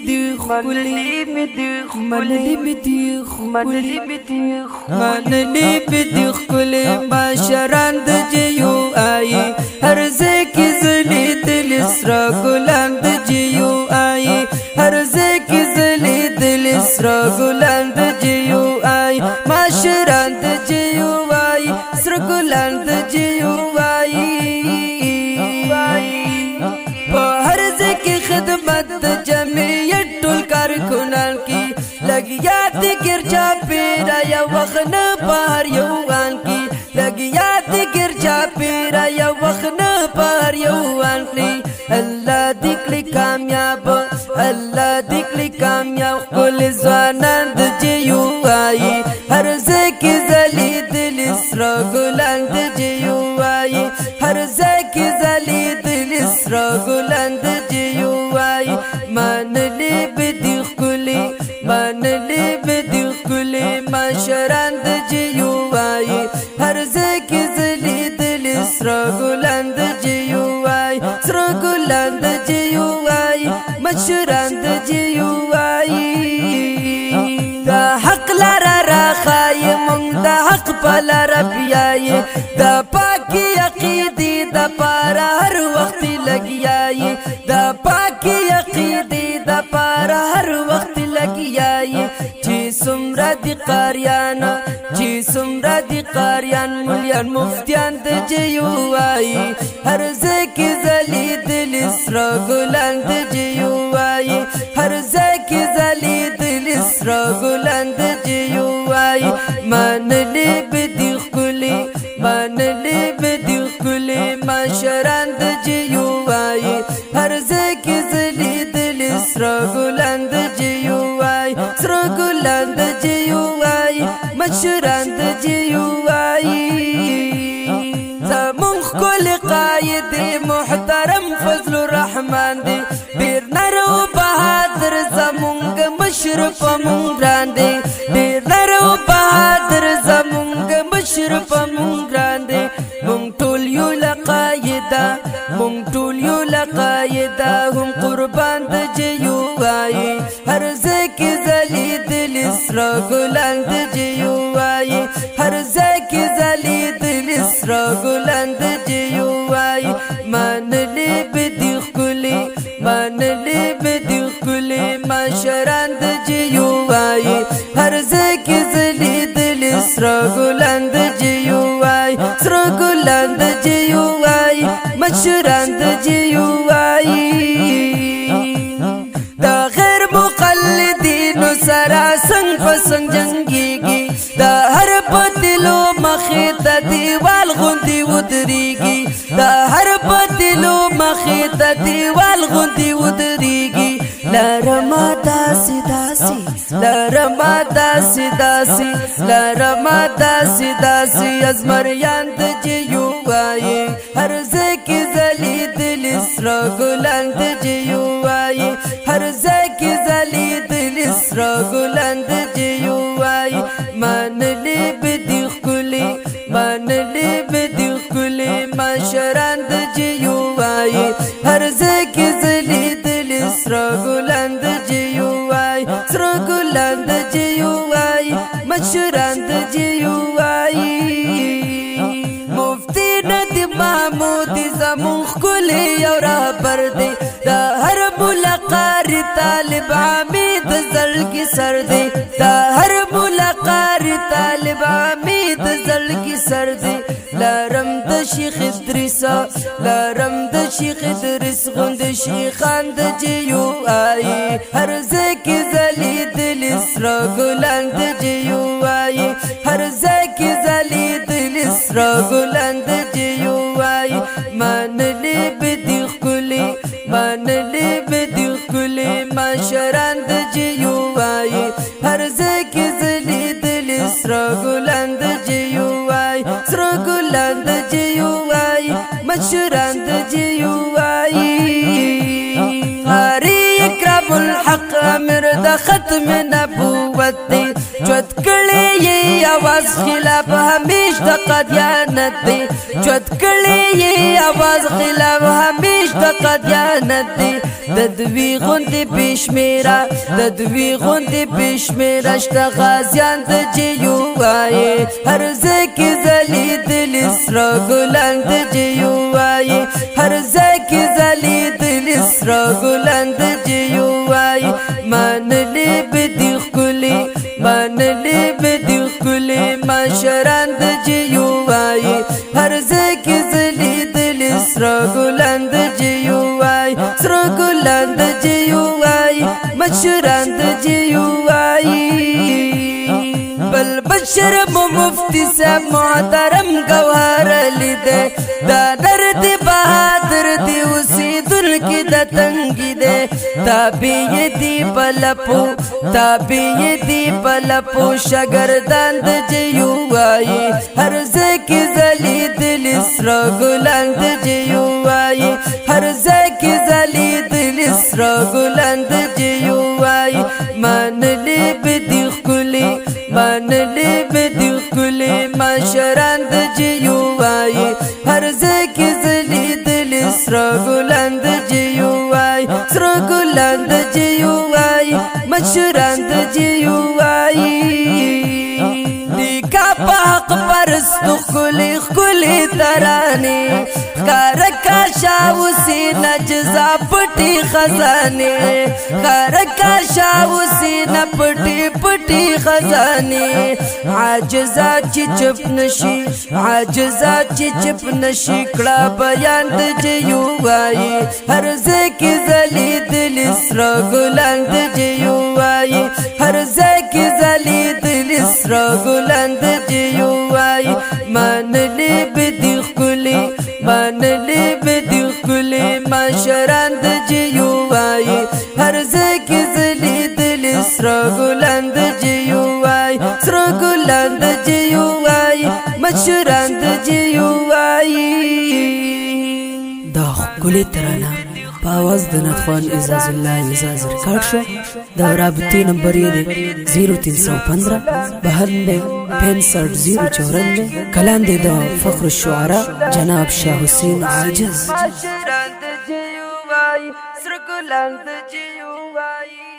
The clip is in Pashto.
دی خلی منلی می دی خلی ماشران د جیو آئی هر زکی زلی دل اسرا گلان د جیو آئی هر زکی زلی دل اسرا گلان د جیو آئی ماشران د جیو آئی اسرا گلان د جیو آئی هر زکی خدمت جمعیت ټول کارکنان کی لګیا دي ګرچا پیرا یا وخت پر یوان کی لګیا دي ګرچا پیرا یا وخت پر یوان کی الله دې کړي کامیاب الله دې کړي کامیاب کول ځوانان د جیو آئی هر زکی زلی دل اسرا ګلان د جیو آئی هر زکی زلی دل اسرا ګلان د جیو آئی منلی بدی خلی منلی بدی خلی ماشران د جیو آئی هر زکی زلی دل اسرا ګلان د جیو آئی اسرا ګلان د جیو آئی ماشران د جیو آئی دا حق لرا را خای مونږ د حق پلار بیاي دا پاکي عقیدې د پار هر وخت لګیاي دا پاکي عقیدې د پار هر وخت لګیاي چې سمرا دي قاریان چې سمرا دي قاریان مليان مفتیان د جیو آئی هر زکی زلی دل اسرا ګلان د جیو آئی هر زکی زلی دل اسرا ګلان د جیو آئی منلی بدی خلی منلی بدی خلی ماشران د جیو آئی هر زکی زلی دل اسرا ګلان د جیو آئی اسرا ګلان د جیو آئی ماشران د جیو آئی زمون خل قائد محترم فضل الرحمن دی ډیر نرو بہادر زمونږ مشرف مونږ راندې ډیر نرو بہادر زمونږ مشرف مونږ راندې مونږ ټول یو لقایدا مونږ ټول یو لقایدا هم قربان د جیو آئی هر زکی زلی دل اسرا ګلان د جیو آئی هر زکی زلی دل اسرا ګلان د جیو آئی منلی بدی خلی منلی بدی خلی ماشران د جیو آئی هر زکی زلی دل اسرا ګلان د جیو آئی اسرا ګلان د جیو آئی ماشران د جیو آئی دا غیر مقلدینو سرا سنگ پسنگ جنگیگی دا هر پتلو مخیط دیوال غندی ودریگی دا هر پتلو مخیط دیوال غندی ودریگی لرما داسی داسی لرما داسی داسی لرما داسی داسی از مریان د جیو آئی هر زکی زلی دل اسرا ګلان د جیو آئی هر زکی زلی دل اسرا ګلان د جیو آئی منلی بدی خلی منلی بدی خلی ماشران د جیو آئی هر زکی زلی دل اسرا ګلان د جیو آئی اسرا ګلان د جیو آئی ماشران د جیو آئی مفتی ندی محمود زمون خلی یو رهبر دی دا هر ملقار طالب حمید زلکی سر دی دا هر ملقار طالب حمید زلکی سر دی لارم د شیخ ادریسا لارم د شیخ ادریس غند شیخان د جیو آئی هر زکی زلی دل اسرا ګلان د جیو آئی هر زکی زلی دل اسرا ګلان د جیو آئی منلی بدی خلی منلی بدی خلی ماشران د جیو آئی هر زکی زلی دل اسرا ګلان د جیو آئی اسرا ګلان د جیو آئی ماشران د جیو آئی هری اکرام الحق امر د ختم نبوت دی چوت کړي ये आवाज खिलाफ हमेश द قدیانت دی چوت کړي ये आवाज خلاف همیش د قدیانت دی ددوی غوندې بشمیرا ددوی غوندې بشمیرا شته غازیان د جیو وای هر ځکه زلیدل سره ګلان د جیو وای هر ځکه زلیدل سره ګلان د جیو وای منلې بدی خولي منلې بدی خولي مشران د جیو وای هر ځکه زلیدل سره ګلان د جیو وای سره ګلان د جیو وای مشران د جیو وای بل بشر مفتی صاحب محترم گوهر لیدے دا درد بہادر دی اسی دل کی دا تنگی دے تابی دی پلپو تابی دی پلپو شگردان دا جیو آئی ہر زکی زلی دل اسرا گلان دا جیو آئی ہر زکی زلی دل اسرا گلان دا جیو آئی مان لی بدی خلی منلی بدی خلی مشران د جیو وای هر ځکه زلیدل سره ګلان د جیو وای سره ګلان د جیو وای مشران د جیو وای لیکا په حق پرستو خلی خلی ترانه کارکا شاوسی نجزا پٹی خزانے کارکا شاوسی نپٹی پٹی خزانے عاجزا چی چپ نشی عاجزا چی چپ نشی کڑا بیان د جیو وائی ہر زکی زلیدل سره ګلان د جیو وائی ہر زکی زلیدل سره ګلان د جیو وائی منلی بدی خلی منلی بدی خلی مشران د جیو وای هر ځکه زلیدل سره ګلان د جیو وای سره ګلان د جیو وای مشران د جیو وای دا ښکلې ترانه په آواز د نتخوان اعزاز الله اعزاز ریکارډ شو د رابطې نمبر یې دی 0315 62 65 کلام دی د فخر الشعراء جناب شاه حسین عاجز مشران د جیو وای سره ګلان د جیو وای